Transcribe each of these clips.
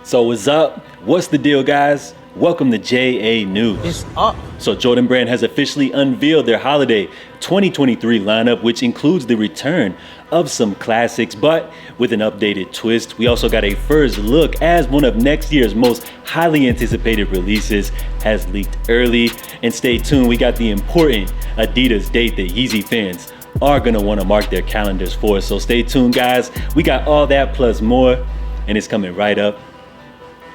So what's up? What's the deal, guys? Welcome to JA News. It's up. So Jordan Brand has officially unveiled their holiday 2023 lineup, which includes the return of some classics, but with an updated twist. We also got a first look as one of next year's most highly anticipated releases has leaked early. And stay tuned, we got the important Adidas date that Yeezy fans are gonna wanna mark their calendars for. So stay tuned, guys. We got all that plus more, and it's coming right up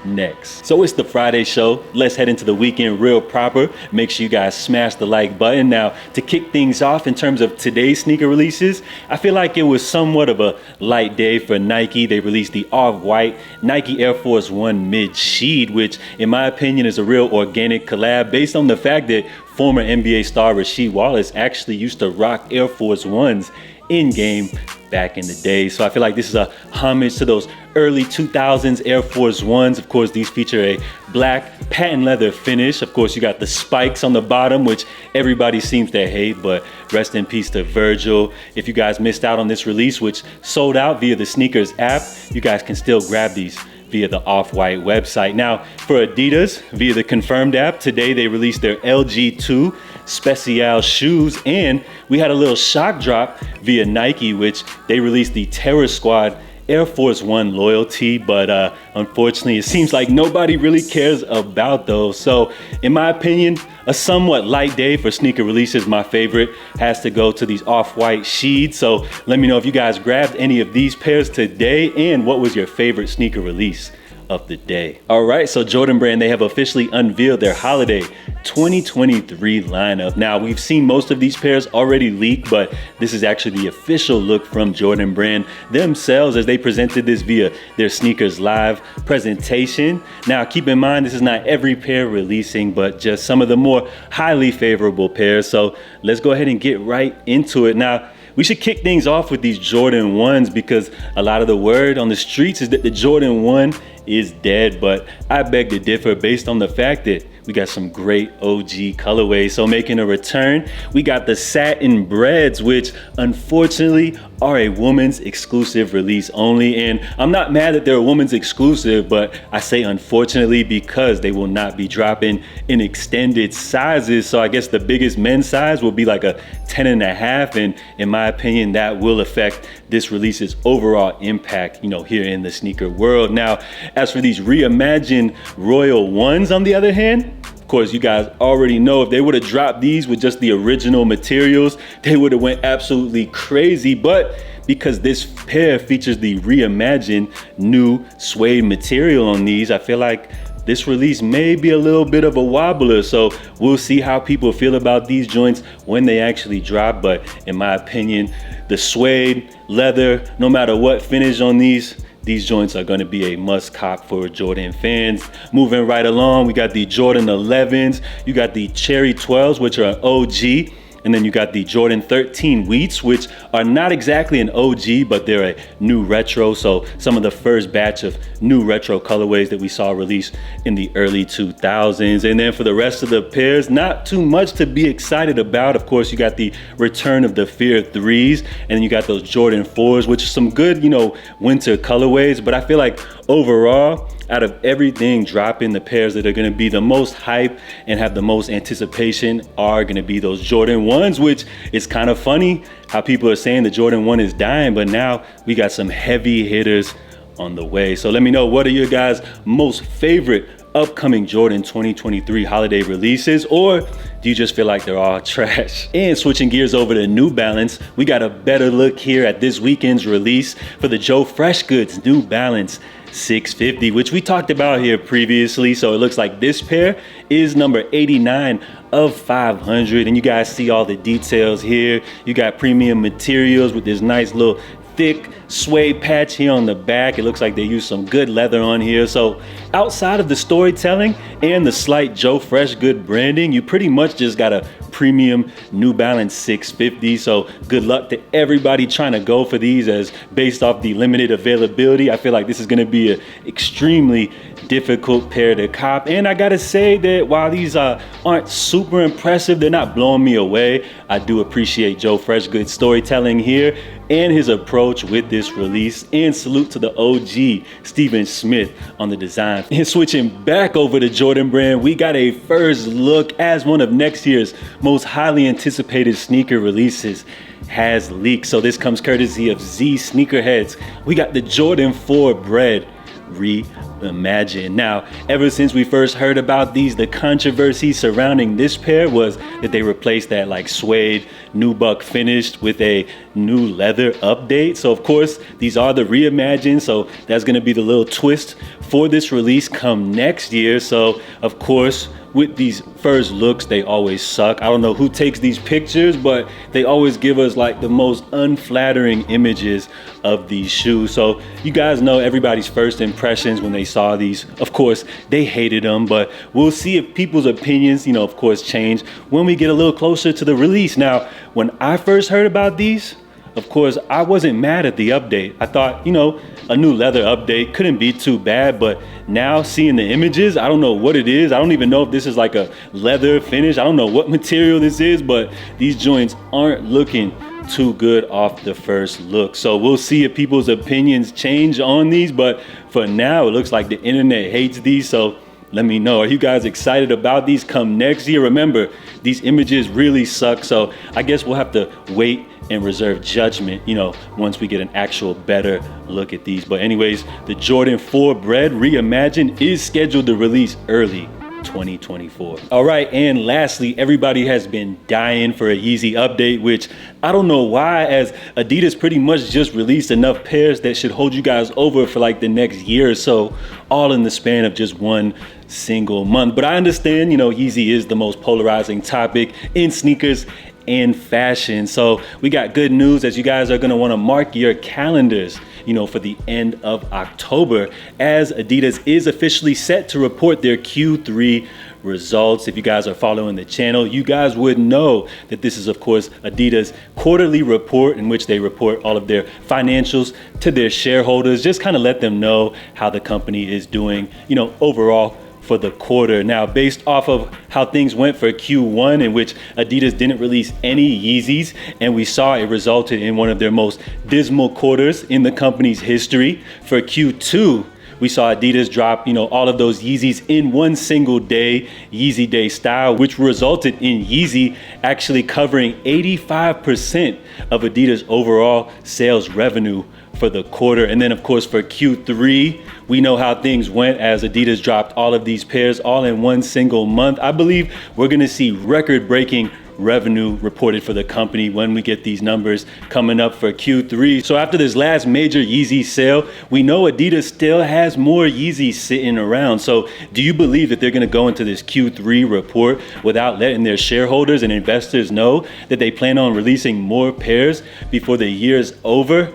next. So it's the Friday show. Let's head into the weekend real proper. Make sure you guys smash the like button. Now, to kick things off in terms of today's sneaker releases, I feel like it was somewhat of a light day for Nike. They released the off-white Nike Air Force One mid-shade, which in my opinion is a real organic collab based on the fact that former NBA star Rasheed Wallace actually used to rock Air Force Ones in game back in the day. So I feel like this is a homage to those early 2000s Air Force Ones. Of course, these feature a black patent leather finish. Of course, you got the spikes on the bottom, which everybody seems to hate, but rest in peace to Virgil. If you guys missed out on this release, which sold out via the Sneakers app, you guys can still grab these via the Off-White website. Now, for Adidas, via the Confirmed app, today they released their LG2 Special shoes, and we had a little shock drop via Nike, which they released the Terror Squad Air Force One loyalty, but unfortunately, it seems like nobody really cares about those. So, in my opinion, a somewhat light day for sneaker releases. My favorite has to go to these off-white sheets. So, let me know if you guys grabbed any of these pairs today, and what was your favorite sneaker release of the day. All right, so Jordan Brand, they have officially unveiled their holiday 2023 lineup. Now, we've seen most of these pairs already leaked, but this is actually the official look from Jordan Brand themselves as they presented this via their Sneakers Live presentation. Now, keep in mind, this is not every pair releasing, but just some of the more highly favorable pairs. So let's go ahead and get right into it. Now, we should kick things off with these Jordan 1s because a lot of the word on the streets is that the Jordan 1 is dead, but I beg to differ based on the fact that we got some great OG colorways. So making a return, we got the satin breads, which unfortunately are a woman's exclusive release only. And I'm not mad that they're a woman's exclusive, but I say unfortunately because they will not be dropping in extended sizes. So I guess the biggest men's size will be like a 10.5. And in my opinion, that will affect this release's overall impact, here in the sneaker world. Now, as for these reimagined Royal Ones, on the other hand, of course, you guys already know if they would have dropped these with just the original materials, they would have went absolutely crazy. But because this pair features the reimagined new suede material on these, I feel like this release may be a little bit of a wobbler. So we'll see how people feel about these joints when they actually drop. But in my opinion, the suede, leather, no matter what finish on these joints are going to be a must cop for Jordan fans. Moving right along, we got the Jordan 11s, you got the Cherry 12s, which are an OG, and then you got the Jordan 13 Wheats, which are not exactly an OG, but they're a new retro. So some of the first batch of new retro colorways that we saw released in the early 2000s. And then for the rest of the pairs, not too much to be excited about. Of course, you got the return of the Fear 3s, and then you got those Jordan 4s, which are some good, winter colorways. But I feel like overall, out of everything dropping, the pairs that are going to be the most hype and have the most anticipation are going to be those Jordan 1s, which is kind of funny how people are saying the Jordan 1 is dying, but now we got some heavy hitters on the way. So let me know, what are your guys' most favorite upcoming Jordan 2023 holiday releases, or do you just feel like they're all trash? And switching gears over to New Balance, we got a better look here at this weekend's release for the Joe Freshgood's New Balance 650, which we talked about here previously. So it looks like this pair is number 89 of 500, and you guys see all the details here. You got premium materials with this nice little thick suede patch here on the back. It looks like they used some good leather on here. So outside of the storytelling and the slight Joe Freshgood branding, you pretty much just got a premium New Balance 650. So good luck to everybody trying to go for these, as based off the limited availability, I feel like this is going to be an extremely difficult pair to cop. And I gotta say that while these aren't super impressive, they're not blowing me away. I do appreciate Joe Freshgood's storytelling here. and his approach with this release. And salute to the OG, Stephen Smith, on the design. And switching back over to Jordan Brand, we got a first look as one of next year's most highly anticipated sneaker releases has leaked. So this comes courtesy of Z Sneakerheads. We got the Jordan 4 Bread reimagined. Now, ever since we first heard about these, the controversy surrounding this pair was that they replaced that like suede nubuck finish with a new leather update. So of course, these are the reimagined. So that's going to be the little twist for this release come next year. So of course, with these first looks, they always suck. I don't know who takes these pictures, but they always give us like the most unflattering images of these shoes. So you guys know everybody's first impressions when they saw these. Of course, they hated them, but we'll see if people's opinions, of course, change when we get a little closer to the release. Now, when I first heard about these, of course, I wasn't mad at the update. I thought, a new leather update couldn't be too bad, but now seeing the images, I don't know what it is. I don't even know if this is like a leather finish. I don't know what material this is, but these joints aren't looking too good off the first look. So we'll see if people's opinions change on these, but for now, it looks like the internet hates these. So let me know. Are you guys excited about these come next year? Remember, these images really suck. So I guess we'll have to wait and reserve judgment, once we get an actual better look at these. But anyways, the Jordan 4 Bread reimagined is scheduled to release early 2024. All right, and lastly, everybody has been dying for a Yeezy update, which I don't know why, as Adidas pretty much just released enough pairs that should hold you guys over for like the next year or so, all in the span of just one single month. But I understand, Yeezy is the most polarizing topic in sneakers and fashion. So we got good news, as you guys are gonna wanna mark your calendars, for the end of October, as Adidas is officially set to report their Q3 results. If you guys are following the channel, you guys would know that this is, of course, Adidas' quarterly report in which they report all of their financials to their shareholders, just kind of let them know how the company is doing, overall for the quarter. Now, based off of how things went for Q1, in which Adidas didn't release any Yeezys, and we saw it resulted in one of their most dismal quarters in the company's history. For Q2, we saw Adidas drop, all of those Yeezys in one single day, Yeezy Day style, which resulted in Yeezy actually covering 85% of Adidas' overall sales revenue for the quarter. And then of course for Q3, we know how things went as Adidas dropped all of these pairs all in one single month. I believe we're gonna see record-breaking revenue reported for the company when we get these numbers coming up for Q3. So after this last major Yeezy sale, we know Adidas still has more Yeezys sitting around. So do you believe that they're gonna go into this Q3 report without letting their shareholders and investors know that they plan on releasing more pairs before the year's over?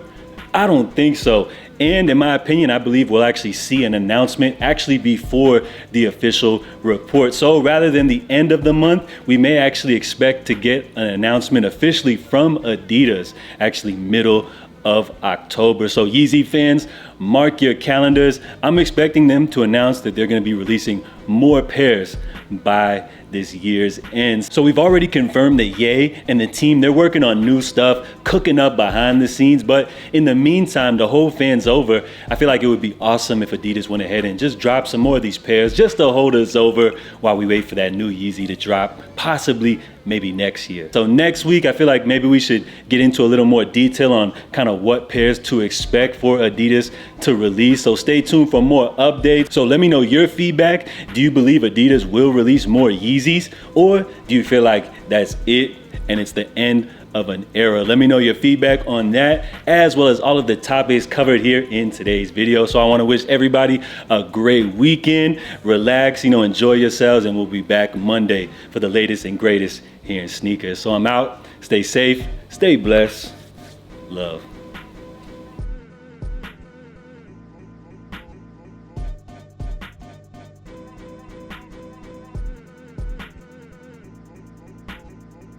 I don't think so. And in my opinion, I believe we'll actually see an announcement actually before the official report. So rather than the end of the month, we may actually expect to get an announcement officially from Adidas actually middle of October. So Yeezy fans, mark your calendars. I'm expecting them to announce that they're going to be releasing more pairs by this year's end. So we've already confirmed that Ye and the team, they're working on new stuff, cooking up behind the scenes. But in the meantime, to hold fans over, I feel like it would be awesome if Adidas went ahead and just dropped some more of these pairs just to hold us over while we wait for that new Yeezy to drop, possibly maybe next year. So next week, I feel like maybe we should get into a little more detail on kind of what pairs to expect for Adidas to release. So stay tuned for more updates. So let me know your feedback. Do you believe Adidas will release more Yeezys, or do you feel like that's it and it's the end of an era? Let me know your feedback on that, as well as all of the topics covered here in today's video. So I want to wish everybody a great weekend. Relax, enjoy yourselves, and we'll be back Monday for the latest and greatest here in sneakers. So I'm out. Stay safe, stay blessed, love.